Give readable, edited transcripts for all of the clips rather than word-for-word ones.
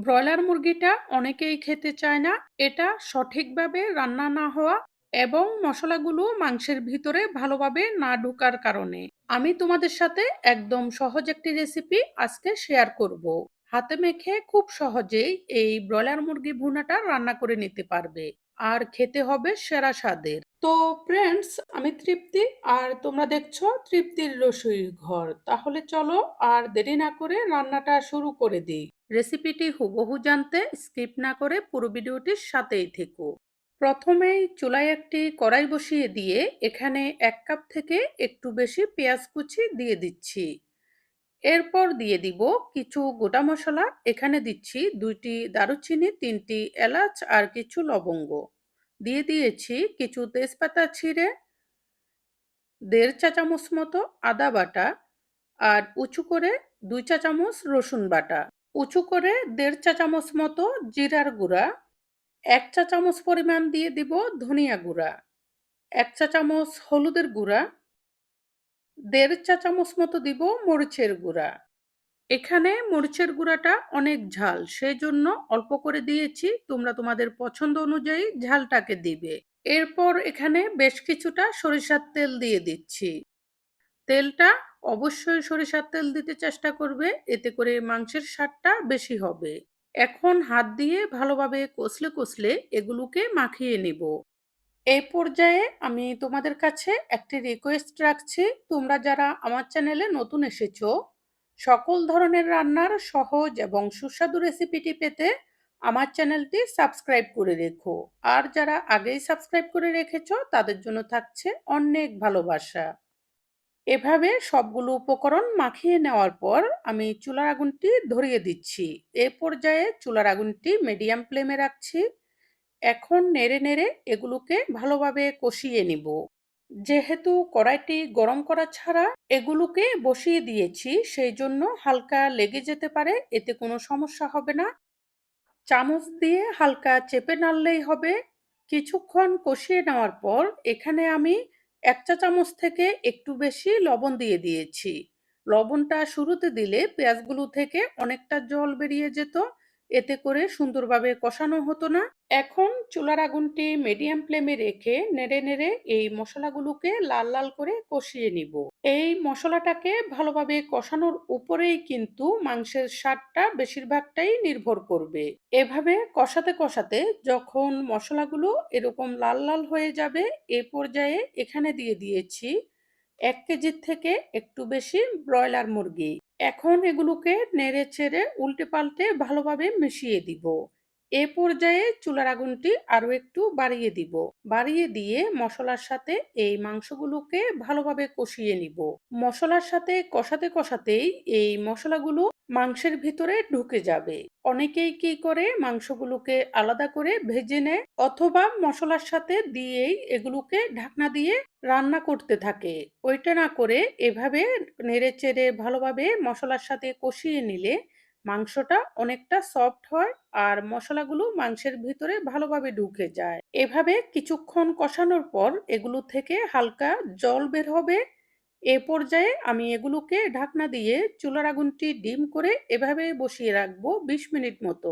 Broiler মুরগিটা অনেকেই খেতে চায় না। এটা সঠিকভাবে রান্না না হওয়া এবং মশলাগুলো মাংসের ভিতরে ভালোভাবে না ঢোকার কারণে। আমি তোমাদের সাথে একদম সহজ একটি রেসিপি আজকে শেয়ার করব। হাতে মেখে খুব সহজেই এই ব্রয়লার মুরগি ভুনাটা রান্না করে নিতে পারবে। আর খেতে হবে সেরা স্বাদের। তো ফ্রেন্ডস, আমি তৃপ্তি, আর তোমরা দেখছো তৃপ্তির রসুইর ঘর। তাহলে চলো আর দেরি না করে রান্নাটা শুরু করে দিই। রেসিপিটি হুবহু জানতে স্কিপ না করে পুরো ভিডিওটির সাথেই থেকো। প্রথমেই চুলায় একটি কড়াই বসিয়ে দিয়ে এখানে 1 কাপ থেকে একটু বেশি পেঁয়াজ কুচি দিয়ে দিচ্ছি। এরপর দিয়ে দিব কিছু গোটা মশলা। এখানে দিচ্ছি 2টি দারুচিনি, 3টি এলাচ আর কিছু লবঙ্গ। দিয়ে দিয়েছি কিছু তেজপাতা ছিঁড়ে, 1.5 চা চামচ মতো আদা বাটা, আর উঁচু করে 2 চা চামচ রসুন বাটা, উঁচু করে 1.5 চা চামচ মতো জিরার গুঁড়া, 1 চা চামচ পরিমাণ দিয়ে দিব ধনিয়া গুঁড়া, 1 চা চামচ হলুদের গুঁড়া, 1.5 চা চামচ মতো দিব মরিচের গুঁড়া। এখানে মরিচের গুঁড়াটা অনেক ঝাল, সেই জন্য অল্প করে দিয়েছি। তোমরা তোমাদের পছন্দ অনুযায়ী ঝালটাকে দিবে। এরপর এখানে বেশ কিছুটা সরিষার তেল দিয়ে দিচ্ছি। তেলটা অবশ্যই সরিষার তেল দিতে চেষ্টা করবে, এতে করে মাংসের স্বাদটা বেশি হবে। এখন হাত দিয়ে ভালোভাবে কষলে কষলে এগুলোকে মাখিয়ে নিব। এই পর্যায়ে আমি তোমাদের কাছে একটি রিকোয়েস্ট রাখছি। তোমরা যারা আমার চ্যানেলে নতুন এসেছো, সকল ধরনের রান্নার সহজ এবং সুস্বাদু রেসিপিটি পেতে আমার চ্যানেলটি সাবস্ক্রাইব করে রেখো। আর যারা আগেই সাবস্ক্রাইব করে রেখেছো তাদের জন্য থাকছে অনেক ভালোবাসা। এভাবে সবগুলো উপকরণ মাখিয়ে নেওয়ার পর আমি চুলার আগুনটি ধরিয়ে দিচ্ছি। এ পর্যায়ে চুলার আগুনটি মিডিয়াম ফ্লেমে রাখছি। এখন নেড়ে নেড়ে এগুলোকে ভালোভাবে কষিয়ে নিব। যেহেতু কড়াইটি গরম করা ছাড়া এগুলোকে বসিয়ে দিয়েছি, সেই জন্য হালকা লেগে যেতে পারে, এতে কোনো সমস্যা হবে না। চামচ দিয়ে হালকা চেপে নাড়লেই হবে। কিছুক্ষণ কষিয়ে নেওয়ার পর এখানে আমি 1 চা চামচ থেকে একটু বেশি লবণ দিয়ে দিয়েছি। লবণটা শুরুতে দিলে পেঁয়াজগুলো থেকে অনেকটা জল বেরিয়ে যেত, এতে করে সুন্দরভাবে কষানো হতো না। এখন চুলার আগুনটি মিডিয়াম ফ্লেমে রেখে নেড়ে নেড়ে এই মশলাগুলোকে লাল লাল করে কষিয়ে নিব। এই মশলাটাকে ভালোভাবে কষানোর উপরেই কিন্তু মাংসের স্বাদটা বেশিরভাগটাই নির্ভর করবে। এভাবে কষাতে কষাতে যখন মশলাগুলো এরকম লাল লাল হয়ে যাবে, এ পর্যায়ে এখানে দিয়ে দিয়েছি 1 কেজির থেকে একটু বেশি ব্রয়লার মুরগি। এখন এগুলোকে নেড়ে চেড়ে উল্টে পাল্টে ভালোভাবে মিশিয়ে দিব। এ পর্যায়ে চুলার আগুনটি আরো একটু বাড়িয়ে দিব। বাড়িয়ে দিয়ে মশলার সাথে এই মাংসগুলোকে ভালোভাবে কষিয়ে নিব। মশলার সাথে কষাতে কষাতেই এই মশলাগুলো মাংসের ভিতরে ঢুকে যাবে। অনেকেই কি করে মাংসগুলোকে আলাদা করে ভেজে নেয় অথবা মশলার সাথে দিয়েই এগুলোকে ঢাকনা দিয়ে রান্না করতে থাকে। ওইটা না করে এভাবে নেড়েচেড়ে ভালোভাবে মশলার সাথে কষিয়ে নিলে মাংসটা অনেকটা সফট হয় আর মশলাগুলো মাংসের ভিতরে ভালোভাবে ঢুকে যায়। এভাবে কিছুক্ষণ কষানোর পর এগুলো থেকে হালকা জল বের হবে। এ পর্যায়ে আমি এগুলোকে ঢাকনা দিয়ে চুলার আগুনটি ডিম করে এভাবে বসিয়ে রাখবো 20 মিনিট মতো।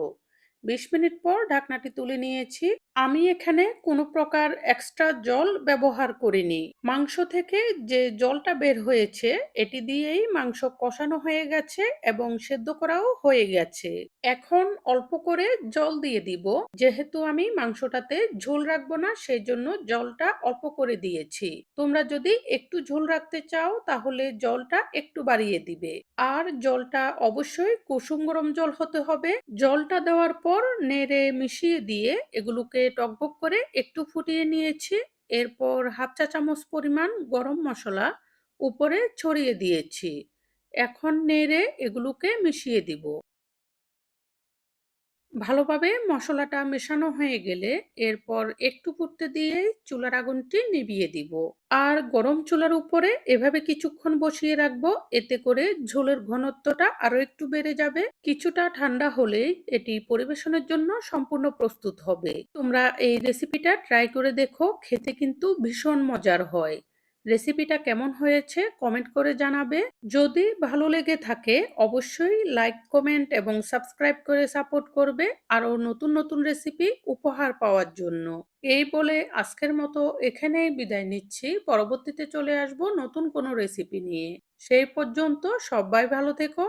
20 মিনিট পর ঢাকনাটি তুলে নিয়েছি। আমি এখানে কোনো প্রকার এক্সট্রা জল ব্যবহার করিনি। মাংস থেকে যে জলটা বের হয়েছে এটি দিয়েই মাংস কষানো হয়ে গেছে এবং সেদ্ধ করাও হয়ে গেছে। এখন অল্প করে জল দিয়ে দিব। যেহেতু আমি মাংসটাতে ঝোল রাখবো না, সেই জন্য জলটা অল্প করে দিয়েছি। তোমরা যদি একটু ঝোল রাখতে চাও তাহলে জলটা একটু বাড়িয়ে দিবে। আর জলটা অবশ্যই কুসুম গরম জল হতে হবে। জলটা দেওয়ার পর নেড়ে মিশিয়ে দিয়ে এগুলোকে টকবক করে একটু ফুটিয়ে নিয়েছি। এরপর 1/2 চা চামচ পরিমাণ গরম মশলা উপরে ছড়িয়ে দিয়েছি। এখন নেড়ে এগুলোকে মিশিয়ে দিব। ভালোভাবে মশলাটা মেশানো হয়ে গেলে এরপর একটু ফুটতে দিয়েই চুলার আগুনটি নিভিয়ে দিব। আর গরম চুলার উপরে এভাবে কিছুক্ষণ বসিয়ে রাখবো, এতে করে ঝোলের ঘনত্বটা আরো একটু বেড়ে যাবে। কিছুটা ঠান্ডা হলেই এটি পরিবেশনের জন্য সম্পূর্ণ প্রস্তুত হবে। তোমরা এই রেসিপিটা ট্রাই করে দেখো, খেতে কিন্তু ভীষণ মজার হয়। রেসিপিটা কেমন হয়েছে কমেন্ট করে জানাবে। যদি ভালো লেগে থাকে অবশ্যই লাইক, কমেন্ট এবং সাবস্ক্রাইব করে সাপোর্ট করবে আরও নতুন নতুন রেসিপি উপহার পাওয়ার জন্য। এই বলে আজকের মতো এখানেই বিদায় নিচ্ছি। পরবর্তীতে চলে আসব নতুন কোনো রেসিপি নিয়ে। সেই পর্যন্ত সবাই ভালো থেকো।